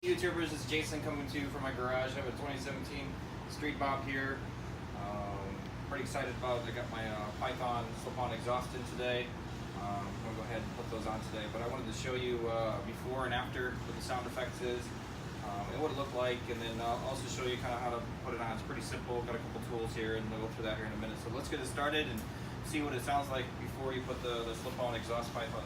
YouTubers, it's Jason coming to you from my garage. I have a 2017 Street Bob here. Pretty excited about it. I got my Python slip-on exhaust in today. I'm going to go ahead and put those on today, but I wanted to show you before and after what the sound effects is and what it looked like, and then I'll also show you kind of how to put it on. It's pretty simple. Got a couple tools here, and we'll go through that here in a minute. So let's get it started and see what it sounds like before you put the slip-on exhaust Python on.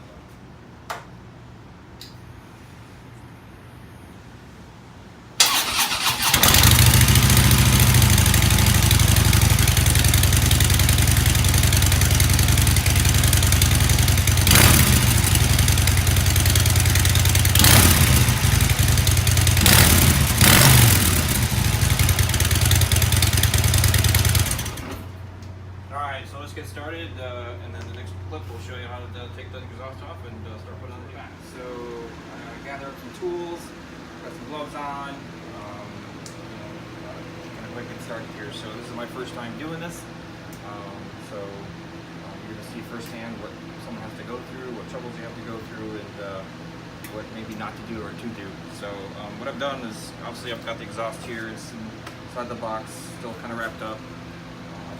Alright, so let's get started, and then the next clip will show you how to take the exhaust off and start putting on the back. So, gather up some tools, got some gloves on, kind of quick and started here. So this is my first time doing this, so you're going to see firsthand what someone has to go through, what troubles you have to go through, and what maybe not to do or to do. So what I've done is, obviously I've got the exhaust here, it's inside the box, still kind of wrapped up.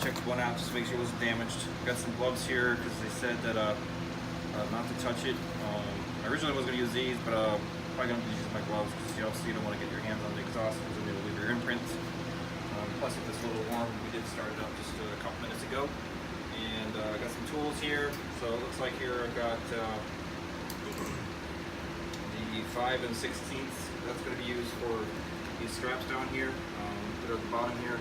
Checked one out just to make sure it wasn't damaged. Got some gloves here because they said that not to touch it. I originally was going to use these, but probably going to use my gloves because you obviously don't want to get your hands on the exhaust because it'll leave your imprint. Plus, if it's a little warm, we did start it up just a couple minutes ago. And I got some tools here. So it looks like here I've got the 5 and 16ths. That's going to be used for these straps down here that are at the bottom here.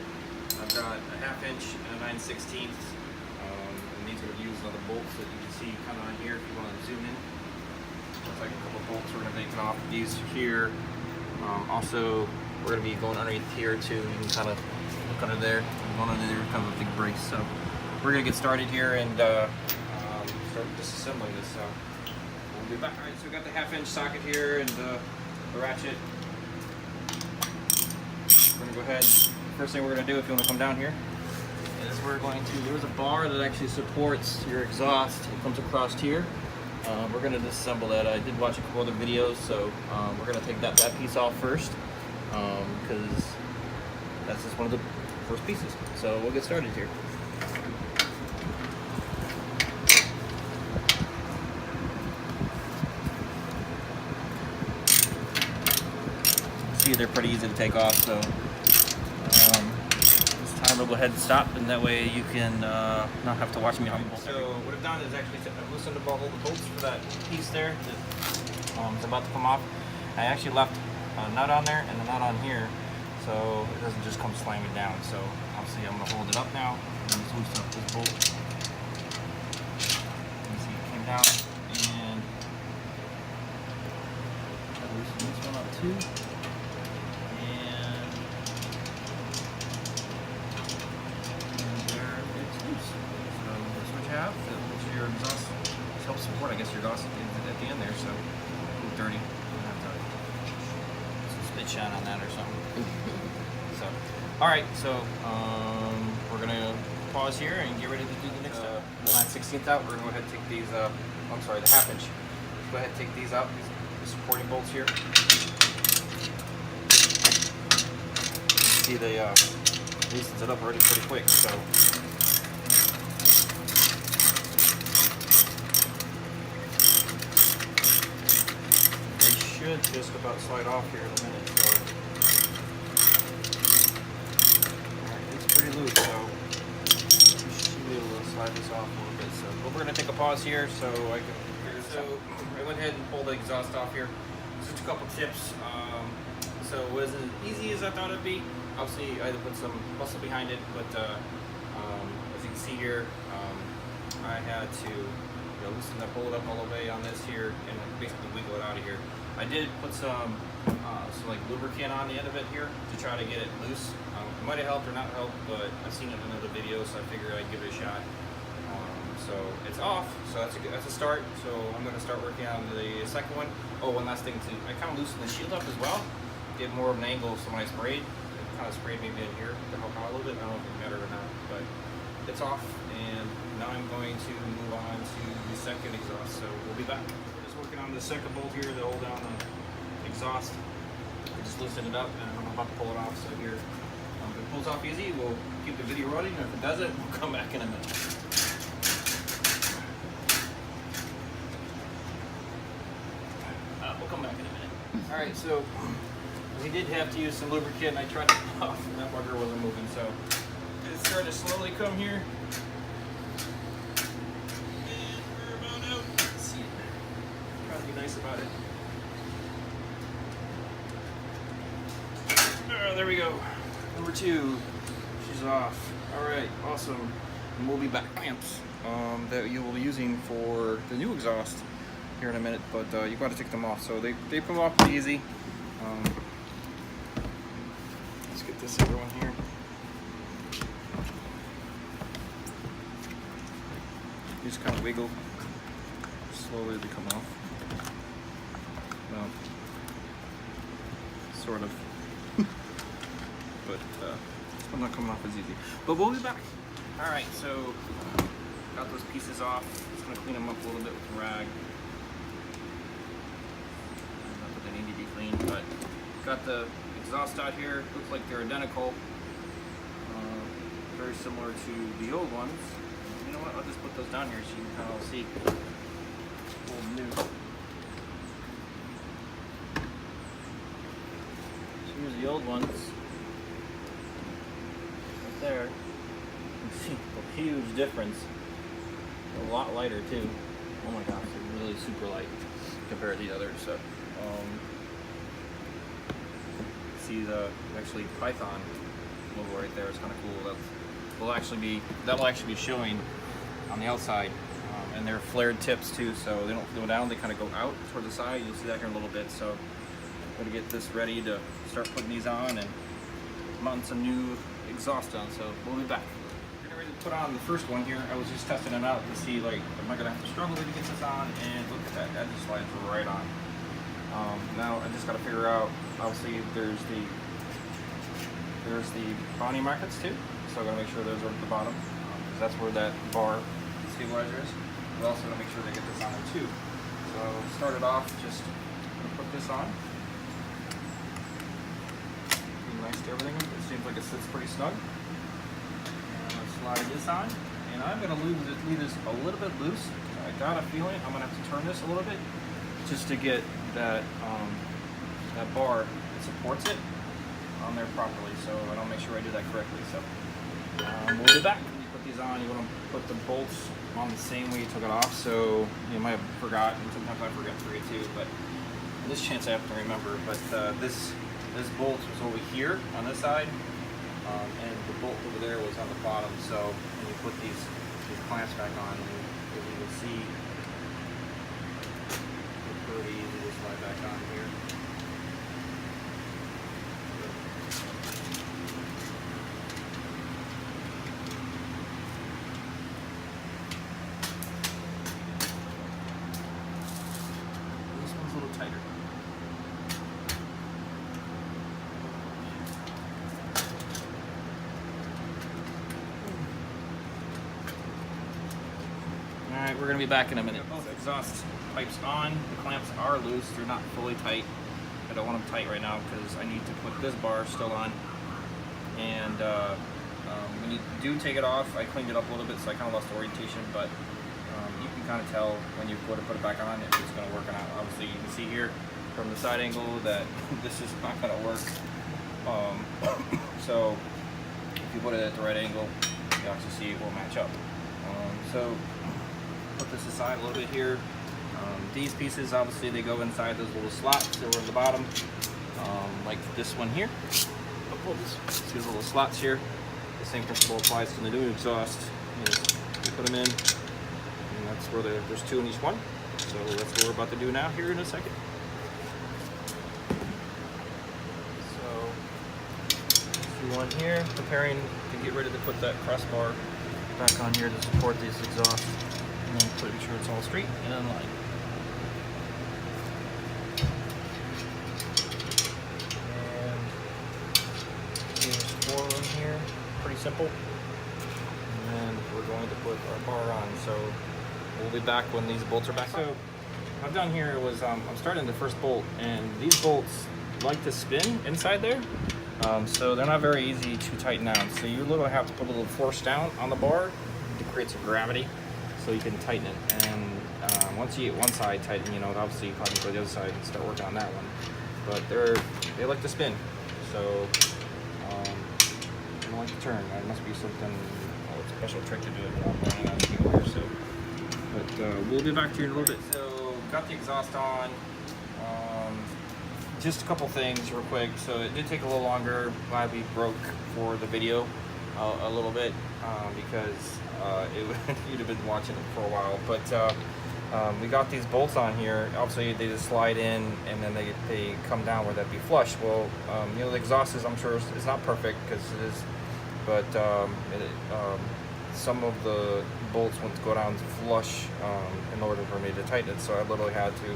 I've got a 1/2 inch and a 9/16, and these are used on the bolts that you can see kind of on here if you want to zoom in. Looks like a couple bolts we're going to be taking off these here. Also, we're going to be going underneath here too. You can kind of look under there. One under there, kind of a big brace. So we're going to get started here and start disassembling this. So we'll be back. All right, so we got the 1/2 inch socket here and the ratchet. We're going to go ahead. First thing we're going to do, if you want to come down here, is we're going to, there's a bar that actually supports your exhaust. It comes across here. We're going to disassemble that. I did watch a couple other videos, so we're going to take that piece off first because that's just one of the first pieces. So we'll get started here. See, they're pretty easy to take off, so this time we'll go ahead and stop, and that way you can not have to watch me on. So what I've done is actually I've loosened all the bolts for that piece there that's about to come off. I actually left a nut on there and a nut on here, so it doesn't just come slamming down. So obviously I'm going to hold it up now and just loosen up this bolt. You see it came down, and I'll loosen this one up too. Which your exhaust helps support, I guess, your exhaust at the end there, so a little dirty. You'll have to put some spit shine on that or something. So, alright, so we're going to pause here and get ready to do the next step. The 9/16 out, we're going to go ahead and take these, I'm sorry, the 1/2 inch. Let's go ahead and take these out, these supporting bolts here. You see they loosens it up already pretty quick, so. Should just about slide off here in a minute. So, alright, it's pretty loose, so we should be able to slide this off a little bit. So, but we're going to take a pause here so I can figure this out. So I went ahead and pulled the exhaust off here. Just a couple tips. So it wasn't as easy as I thought it'd be. Obviously, I had to put some muscle behind it, but as you can see here, I had to loosen that bolt up all the way on this here and basically wiggle it out of here. I did put some like lubricant on the end of it here to try to get it loose. It might have helped or not helped, but I've seen it in another video, so I figured I'd give it a shot. So it's off, so that's a start. So I'm going to start working on the second one. Oh, one last thing too. I kind of loosened the shield up as well, get more of an angle. So when I sprayed, it kind of sprayed maybe in here to help out a little bit. I don't know if it mattered or not, but it's off, and now I'm going to move on to the second exhaust. So we'll be back. We're just working on the second bolt here to hold down the exhaust. just loosen it up, and I'm about to pull it off. So here, if it pulls off easy, we'll keep the video running, and if it doesn't, we'll come back in a minute. We'll come back in a minute. All right, so we did have to use some lubricant. I tried to pull off, and that bugger wasn't moving, so it's starting to slowly come here. And we're about out. Let's see. Trying to be nice about it. There we go. Number 2. She's off. All right, awesome. And we'll be back. Clamps that you will be using for the new exhaust here in a minute, but you've got to take them off. So they come off pretty easy. Let's get this other one here. You just kind of wiggle. Slowly they come off. Well, sort of. But it's not coming off as easy. But we'll be back. All right, so got those pieces off. Just gonna clean them up a little bit with a rag. Not that they need to be cleaned, but got the exhaust out here. Looks like they're identical. Very similar to the old ones. You know what? I'll just put those down here so you can kind of see. Old and new. So here's the old ones. There, you can see a huge difference. A lot lighter too. Oh my gosh, they're really super light compared to the others. So, see the actually Python logo right there. It's kind of cool. That'll actually be showing on the outside, and they're flared tips too, so they don't go down. They kind of go out toward the side. You'll see that here in a little bit. So, I'm gonna get this ready to start putting these on and mounting some new exhaust on, so we'll be back. We're ready to put on the first one here. I was just testing them out to see, like, am I gonna have to struggle to get this on? And look at that, just slides right on. Now I just got to figure out. Obviously, there's the body markets too, so I gotta make sure those are at the bottom, because that's where that bar stabilizer is. We're also gonna make sure they get this on there too. So start it off. Just gonna put this on. Nice to everything. It seems like it sits pretty snug. I'm going to slide this on, and I'm going to leave this a little bit loose. I got a feeling I'm going to have to turn this a little bit just to get that that bar that supports it on there properly. So I don't make sure I do that correctly. So we'll be back. When you put these on, you want to put the bolts on the same way you took it off. So you might have forgotten. Sometimes I forget too, but this chance I have to remember. But this bolt was over here on this side, and the bolt over there was on the bottom. So when you put these clamps back on, as you can see, it's pretty easy to slide back on here. This one's a little tighter. Alright, we're going to be back in a minute. Both exhaust pipes on. The clamps are loose. They're not fully tight. I don't want them tight right now because I need to put this bar still on. And when you do take it off, I cleaned it up a little bit, so I kind of lost orientation, but you can kind of tell when you go to put it back on if it's going to work or not. Obviously, you can see here from the side angle that this is not going to work. So if you put it at the right angle, you actually see it will match up. So put this aside a little bit here. These pieces, obviously, they go inside those little slots that were at the bottom, like this one here. See these little slots here. The same principle applies to the new exhaust. You put them in, and that's where there's two in each one. So that's what we're about to do now here in a second. So one here, preparing to get ready to put that crossbar back on here to support this exhaust, and then make sure it's all straight and in line. And here's 4 in here, pretty simple. And then we're going to put our bar on. So we'll be back when these bolts are back. So what I've done here was I'm starting the first bolt, and these bolts like to spin inside there. So they're not very easy to tighten down. So you literally have to put a little force down on the bar to create some gravity so you can tighten it. And once you get one side tightened, you know, obviously you probably go to the other side and start working on that one. But they like to spin. So they don't like to turn. That must be something, a special trick to do it without running out of fuel here. So, but we'll be back to you in a little bit. So got the exhaust on. Just a couple things real quick. So it did take a little longer. Glad we broke for the video a little bit because you'd have been watching it for a while. But we got these bolts on here. Obviously they just slide in and then they come down where that'd be flush. Well, you know, the exhaust is, I'm sure it's not perfect because it is, but some of the bolts want to go down flush in order for me to tighten it. So I literally had to,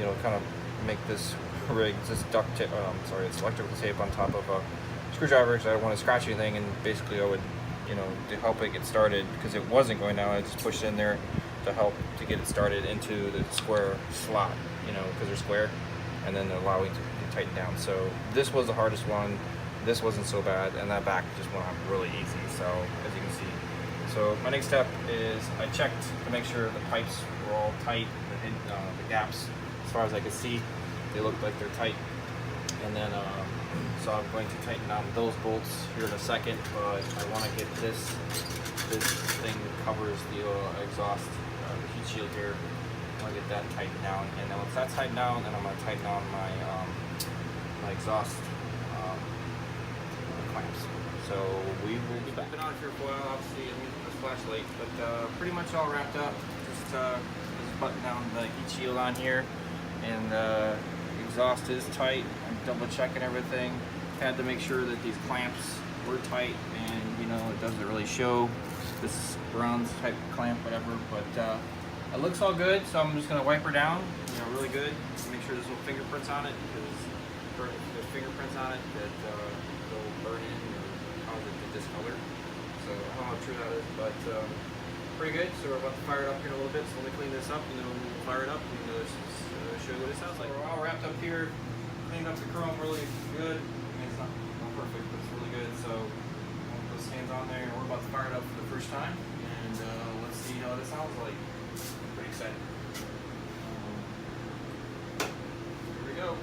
you know, kind of make this rig, this duct tape, it's electrical tape on top of a screwdriver because I don't want to scratch anything, and basically I would, you know, to help it get started because it wasn't going down, I just pushed it in there to help to get it started into the square slot, you know, because they're square, and then allowing to tighten down. So this was the hardest one. This wasn't so bad, and that back just went on really easy. So as you can see, so my next step is I checked to make sure the pipes were all tight, the gaps as far as I could see. They look like they're tight, and then so I'm going to tighten down those bolts here in a second. But I want to get this thing that covers the exhaust, the heat shield here. I want to get that tightened down, and then once that's tightened down, then I'm going to tighten on my my exhaust clamps. So we will be back. Been on here for a while, obviously. I'm using this flashlight, but pretty much all wrapped up. Just button down the heat shield on here, and exhaust is tight. I'm double checking everything. Had to make sure that these clamps were tight, and you know, it doesn't really show this bronze type clamp, whatever, but it looks all good. So I'm just gonna wipe her down, you know, really good. Make sure there's no fingerprints on it, because if there's fingerprints on it that will burn in or cause it to discolor. So I don't know how true that is, but pretty good. So we're about to fire it up here in a little bit. So let me clean this up, and then we'll fire it up and show you what it sounds like. We're all wrapped up here, cleaned up the chrome really good. I mean, it's not perfect, but it's really good. So I'll put those stands on there, and we're about to fire it up for the first time, and let's see what it sounds like. Pretty excited. Here we go.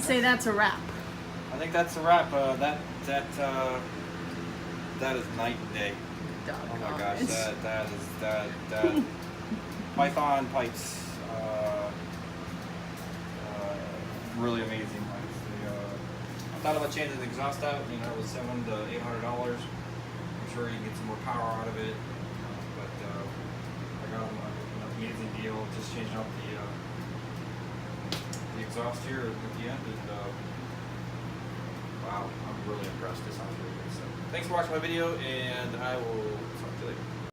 Say that's a wrap. I think that's a wrap. That is night and day. Oh my gosh, that is Python pipes, really amazing pipes. I thought about changing the exhaust out. You know, it was $700 to $800. I'm sure you can get some more power out of it, but I got an amazing deal. Just changing out the exhaust here at the end, and wow, I'm really impressed. This sounds really good. So thanks for watching my video, and I will